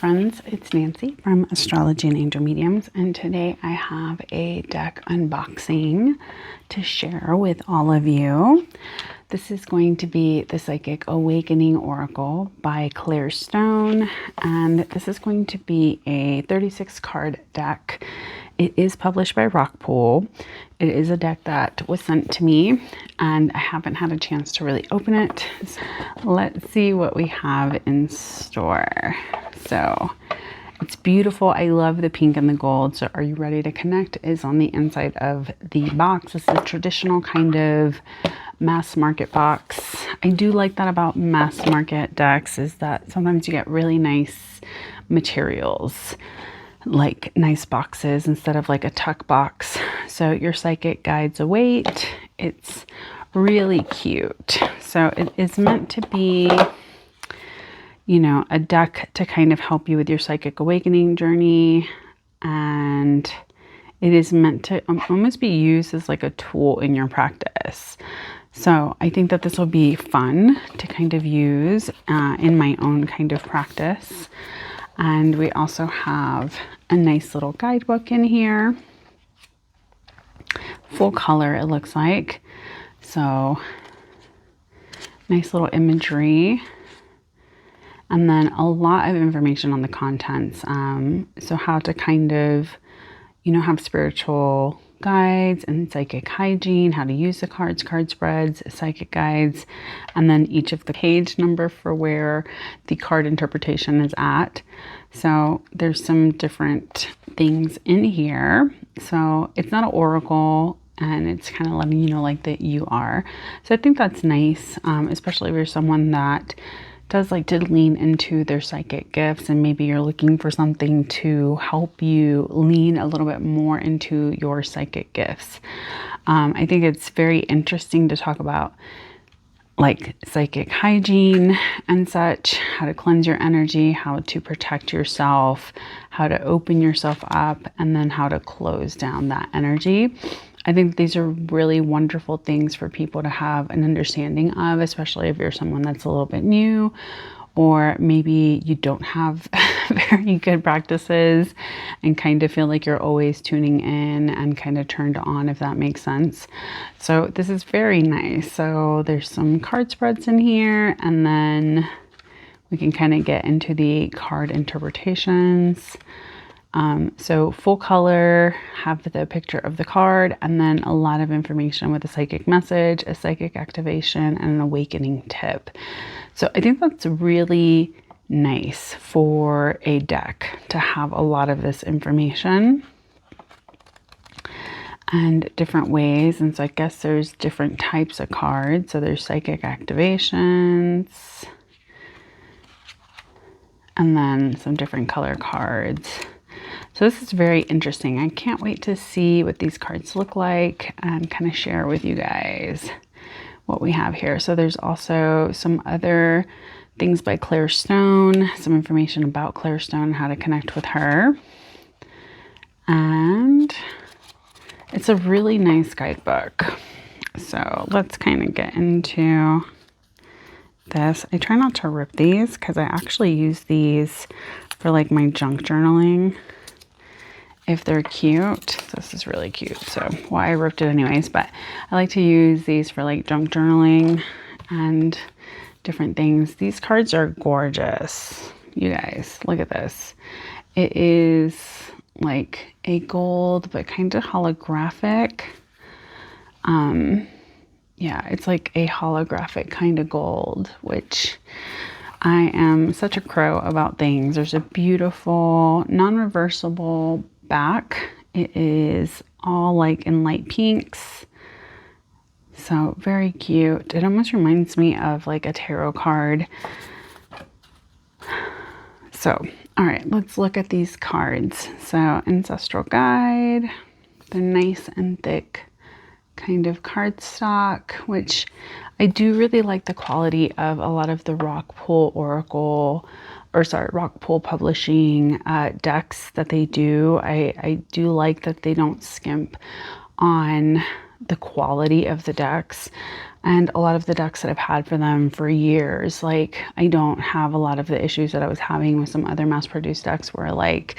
friends, it's Nancy from Astrology and Angel Mediums, and today I have a deck unboxing to share with all of you. This is going to be the Psychic Awakening Oracle by Claire Stone, and this is going to be a 36 card deck. It is published by Rockpool. It is a deck that was sent to me, and I haven't had a chance to really open it. So let's see what we have in store. So it's beautiful. I love the pink and the gold. So Are You Ready to Connect is on the inside of the box. This is a traditional kind of mass market box. I do like that about mass market decks, is that sometimes you get really nice materials, like nice boxes instead of like a tuck box. So your psychic guides await. It's really cute. So it is meant to be, you know, a deck to kind of help you with your psychic awakening journey. And it is meant to almost be used as like a tool in your practice. So I think that this will be fun to kind of use in my own kind of practice. And we also have a nice little guidebook in here. Full color, it looks like. So nice little imagery. And then a lot of information on the contents. So how to kind of, you know, have spiritual guides and psychic hygiene, how to use the cards, card spreads, psychic guides, and then each of the page number for where the card interpretation is at. So there's some different things in here. So it's not an oracle, and it's kind of letting you know like that you are. So I think that's nice, especially if you're someone that does like to lean into their psychic gifts, and maybe you're looking for something to help you lean a little bit more into your psychic gifts. I think it's very interesting to talk about like psychic hygiene and such, how to cleanse your energy, how to protect yourself, how to open yourself up, and then how to close down that energy. I think these are really wonderful things for people to have an understanding of, especially if you're someone that's a little bit new, or maybe you don't have very good practices and kind of feel like you're always tuning in and kind of turned on, if that makes sense. So this is very nice. So there's some card spreads in here, and then we can kind of get into the card interpretations. So full color, have the picture of the card, and then a lot of information with a psychic message, a psychic activation, and an awakening tip. So I think that's really nice for a deck to have a lot of this information and different ways. And so I guess there's different types of cards. So there's psychic activations, and then some different color cards. So this is very interesting. I can't wait to see what these cards look like and kind of share with you guys what we have here. So there's also some other things by Claire Stone, some information about Claire Stone, how to connect with her. And it's a really nice guidebook. So let's kind of get into this. I try not to rip these because I actually use these for like my junk journaling. If they're cute. This is really cute, so why I ripped it anyways, but I like to use these for like junk journaling and different things. These cards are gorgeous, you guys. Look at this. It is like a gold but kind of holographic. Yeah, it's like a holographic kind of gold, which I am such a crow about things. There's a beautiful non-reversible back. It is all like in light pinks, so very cute. It almost reminds me of like a tarot card. So all right, let's look at these cards. So ancestral guide, the nice and thick kind of cardstock, which I do really like the quality of a lot of the Rockpool Rockpool Publishing decks that they do. I do like that they don't skimp on the quality of the decks. And a lot of the decks that I've had for them for years, like I don't have a lot of the issues that I was having with some other mass-produced decks where like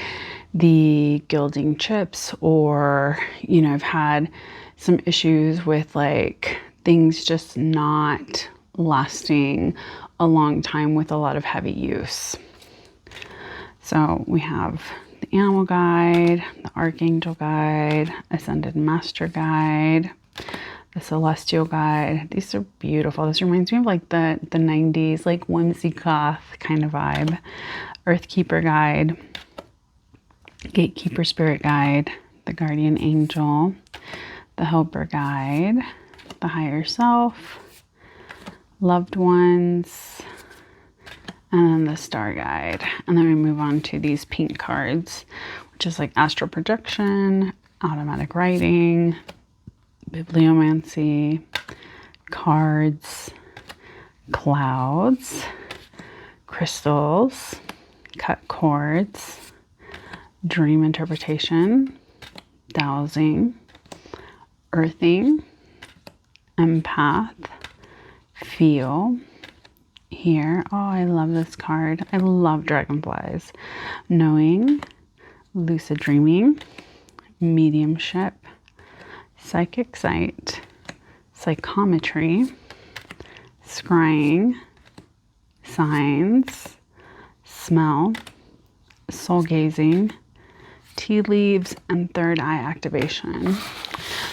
the gilding chips, or, you know, I've had some issues with like things just not lasting a long time with a lot of heavy use. So we have the Animal Guide, the Archangel Guide, Ascended Master Guide, the Celestial Guide. These are beautiful. This reminds me of like the 90s, like whimsy goth kind of vibe. Earthkeeper Guide, Gatekeeper Spirit Guide, the Guardian Angel, the Helper Guide, the Higher Self, Loved Ones, and then the Star Guide. And then we move on to these pink cards, which is like Astral Projection, Automatic Writing, Bibliomancy, Cards, Clouds, Crystals, Cut Cords, Dream Interpretation, Dowsing, Earthing, Empath, Feel, Here. Oh, I love this card. I love dragonflies. Knowing, Lucid Dreaming, Mediumship, Psychic Sight, Psychometry, Scrying, Signs, Smell, Soul Gazing, Tea Leaves, and Third Eye Activation.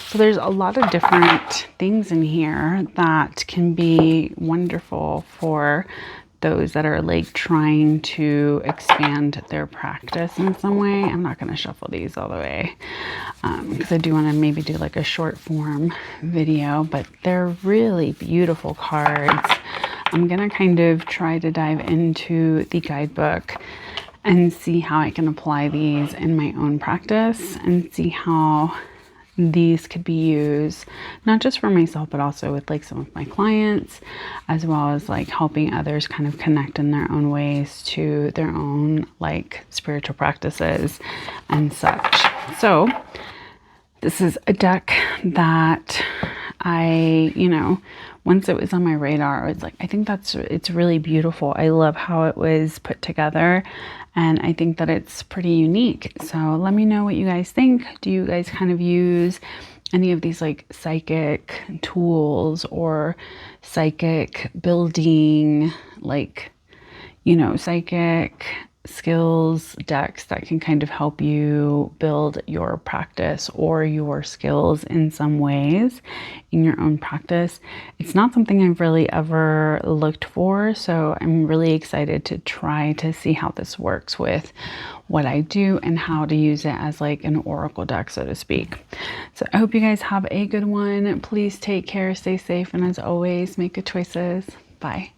So there's a lot of different things in here that can be wonderful for those that are like trying to expand their practice in some way. I'm not going to shuffle these all the way because I do want to maybe do like a short form video, but they're really beautiful cards. I'm going to kind of try to dive into the guidebook and see how I can apply these in my own practice and see how these could be used not just for myself, but also with like some of my clients, as well as like helping others kind of connect in their own ways to their own like spiritual practices and such. So this is a deck that I, you know, once it was on my radar, I was like, I think it's really beautiful. I love how it was put together, and I think that it's pretty unique. So let me know what you guys think. Do you guys kind of use any of these like psychic tools or psychic building, like, you know, psychic skills decks that can kind of help you build your practice or your skills in some ways in your own practice? It's not something I've really ever looked for, so I'm really excited to try to see how this works with what I do and how to use it as like an oracle deck, so to speak. So I hope you guys have a good one. Please take care, stay safe, and as always, make good choices. Bye.